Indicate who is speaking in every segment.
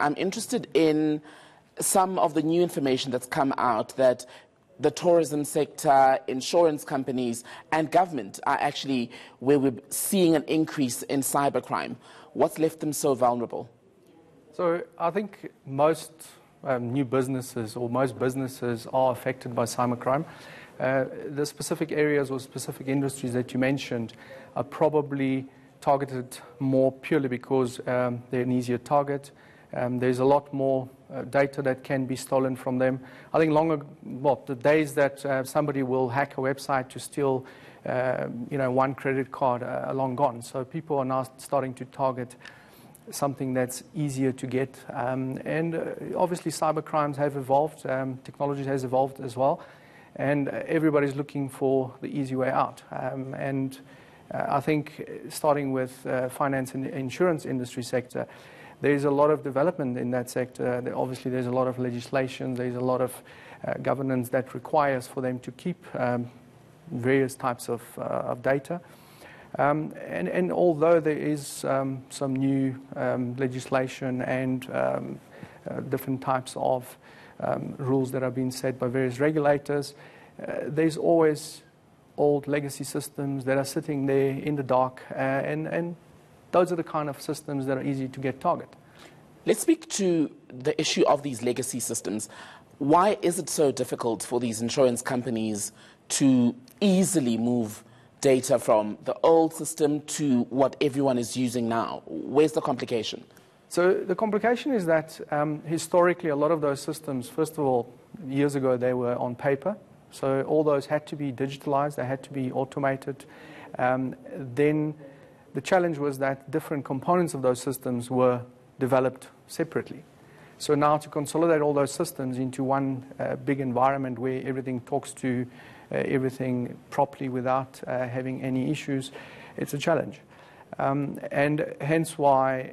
Speaker 1: I'm interested in some of the new information that's come out that the tourism sector, insurance companies, and government are actually where we're seeing an increase in cybercrime. What's left them so vulnerable?
Speaker 2: So I think most new businesses or most businesses are affected by cybercrime. The specific areas or specific industries that you mentioned are probably targeted more purely because they're an easier target. There's a lot more data that can be stolen from them. I think the days that somebody will hack a website to steal, one credit card are long gone. So people are now starting to target something that's easier to get. And obviously cybercrimes have evolved, technology has evolved as well, and everybody's looking for the easy way out. I think starting with finance and insurance industry sector, there's a lot of development in that sector. Obviously, there's a lot of legislation. There's a lot of governance that requires for them to keep various types of data. And although there is some new legislation and different types of rules that are being set by various regulators, there's always old legacy systems that are sitting there in the dark, and those are the kind of systems that are easy to get targeted.
Speaker 1: Let's speak to the issue of these legacy systems. Why is it so difficult for these insurance companies to easily move data from the old system to what everyone is using now? Where's the complication?
Speaker 2: So the complication is that historically a lot of those systems, first of all, years ago they were on paper. So all those had to be digitalized, they had to be automated. Then the challenge was that different components of those systems were developed separately. So now to consolidate all those systems into one big environment where everything talks to everything properly without having any issues, it's a challenge. And hence why,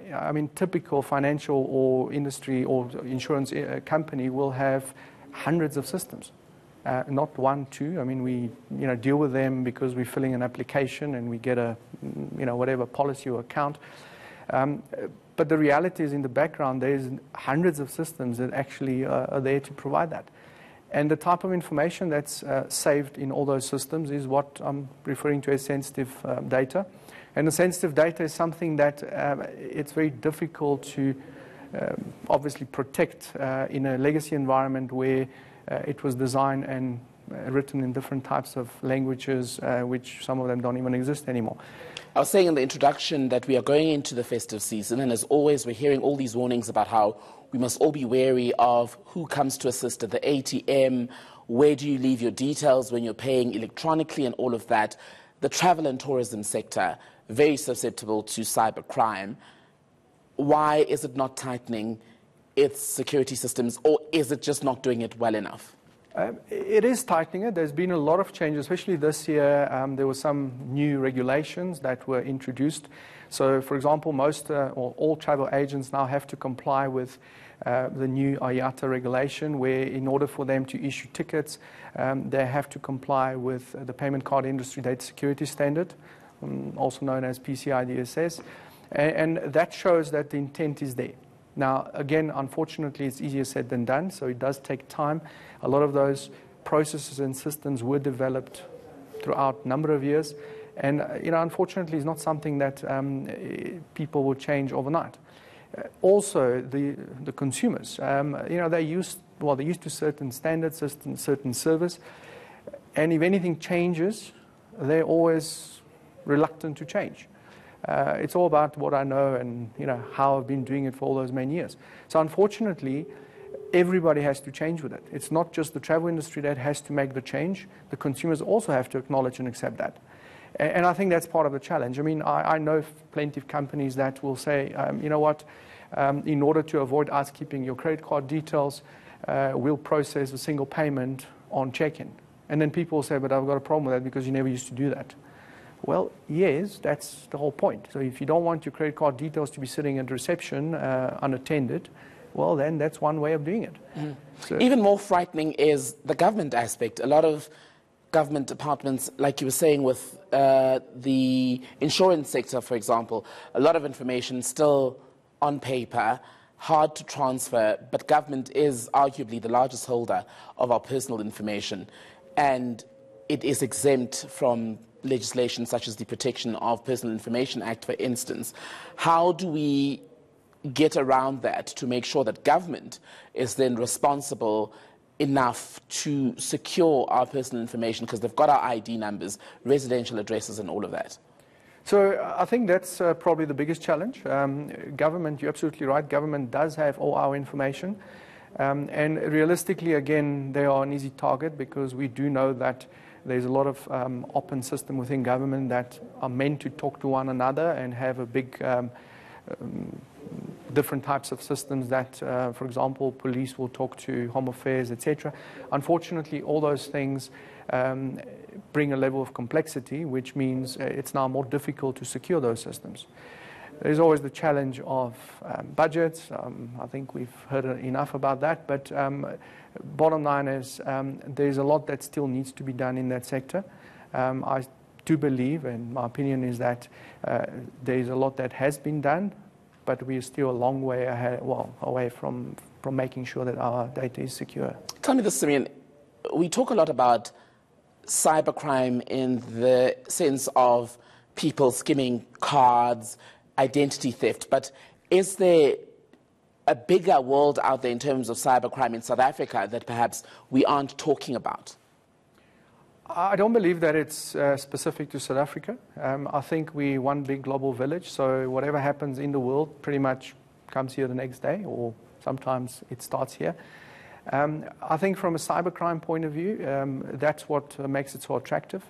Speaker 2: typical financial or industry or insurance company will have hundreds of systems. Not one, two. We deal with them because we're filling an application and we get a whatever policy or account. But the reality is in the background there's hundreds of systems that actually are there to provide that. And the type of information that's saved in all those systems is what I'm referring to as sensitive data. And the sensitive data is something that it's very difficult to obviously protect in a legacy environment where it was designed and written in different types of languages, which some of them don't even exist anymore.
Speaker 1: I was saying in the introduction that we are going into the festive season, and as always, we're hearing all these warnings about how we must all be wary of who comes to assist at the ATM, where do you leave your details when you're paying electronically and all of that. The travel and tourism sector, very susceptible to cybercrime. Why is it not tightening its security systems, or is it just not doing it well enough?
Speaker 2: It is tightening it. There's been a lot of changes, especially this year. There were some new regulations that were introduced. So, for example, most or all travel agents now have to comply with the new IATA regulation, where in order for them to issue tickets, they have to comply with the Payment Card Industry Data Security Standard, also known as PCI DSS. And that shows that the intent is there. Now, again, unfortunately, it's easier said than done, so it does take time. A lot of those processes and systems were developed throughout a number of years, and unfortunately, it's not something that people will change overnight. Also, the consumers, they're used to certain standards, certain service, and if anything changes, they're always reluctant to change. It's all about what I know and how I've been doing it for all those many years. So unfortunately, everybody has to change with it. It's not just the travel industry that has to make the change. The consumers also have to acknowledge and accept that. And I think that's part of the challenge. I know plenty of companies that will say, in order to avoid us keeping your credit card details, we'll process a single payment on check-in. And then people will say, but I've got a problem with that because you never used to do that. Well, yes, that's the whole point. So if you don't want your credit card details to be sitting at reception unattended, well, then that's one way of doing it. Mm. So,
Speaker 1: even more frightening is the government aspect. A lot of government departments, like you were saying with the insurance sector, for example, a lot of information still on paper. hard to transfer, but government is arguably the largest holder of our personal information, and it is exempt from legislation such as the Protection of Personal Information Act, for instance. How do we get around that to make sure that government is then responsible enough to secure our personal information, because they've got our ID numbers, residential addresses and all of that?
Speaker 2: So I think that's probably the biggest challenge. Government, you're absolutely right, government does have all our information. And realistically, again, they are an easy target because we do know that there's a lot of open system within government that are meant to talk to one another and have a big different types of systems that, for example, police will talk to Home Affairs, etc. Unfortunately, all those things bring a level of complexity, which means it's now more difficult to secure those systems. There's always the challenge of budgets. I think we've heard enough about that, but bottom line is there's a lot that still needs to be done in that sector. I do believe, and my opinion is that there's a lot that has been done, but we're still a long way ahead, away from making sure that our data is secure.
Speaker 1: Tell me this, Simeon. We talk a lot about cybercrime in the sense of people skimming cards, identity theft, but is there a bigger world out there in terms of cybercrime in South Africa that perhaps we aren't talking about?
Speaker 2: I don't believe that it's specific to South Africa. I think we're one big global village, so whatever happens in the world pretty much comes here the next day, or sometimes it starts here. I think from a cybercrime point of view, that's what makes it so attractive.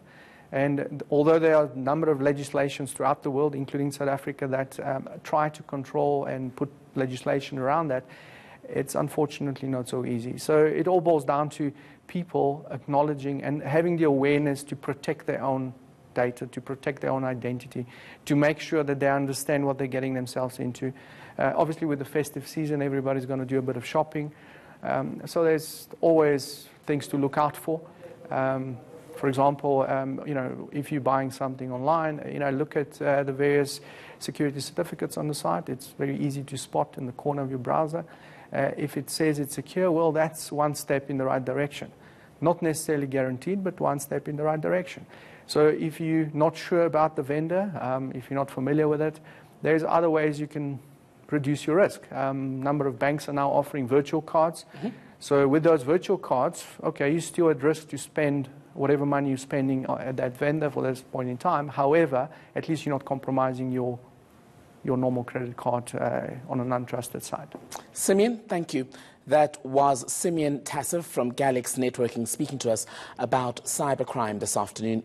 Speaker 2: And although there are a number of legislations throughout the world, including South Africa, that try to control and put legislation around that, it's unfortunately not so easy. So it all boils down to people acknowledging and having the awareness to protect their own data, to protect their own identity, to make sure that they understand what they're getting themselves into. Obviously, with the festive season, everybody's going to do a bit of shopping. So there's always things to look out for. For example, if you're buying something online, look at the various security certificates on the site. It's very easy to spot in the corner of your browser. If it says it's secure, well, that's one step in the right direction. Not necessarily guaranteed, but one step in the right direction. So if you're not sure about the vendor, if you're not familiar with it, there's other ways you can reduce your risk. Number of banks are now offering virtual cards. Mm-hmm. So with those virtual cards, okay, you're still at risk to spend whatever money you're spending at that vendor for this point in time. However, at least you're not compromising your normal credit card on an untrusted site.
Speaker 1: Simeon, thank you. That was Simeon Tassif from Galax Networking speaking to us about cybercrime this afternoon.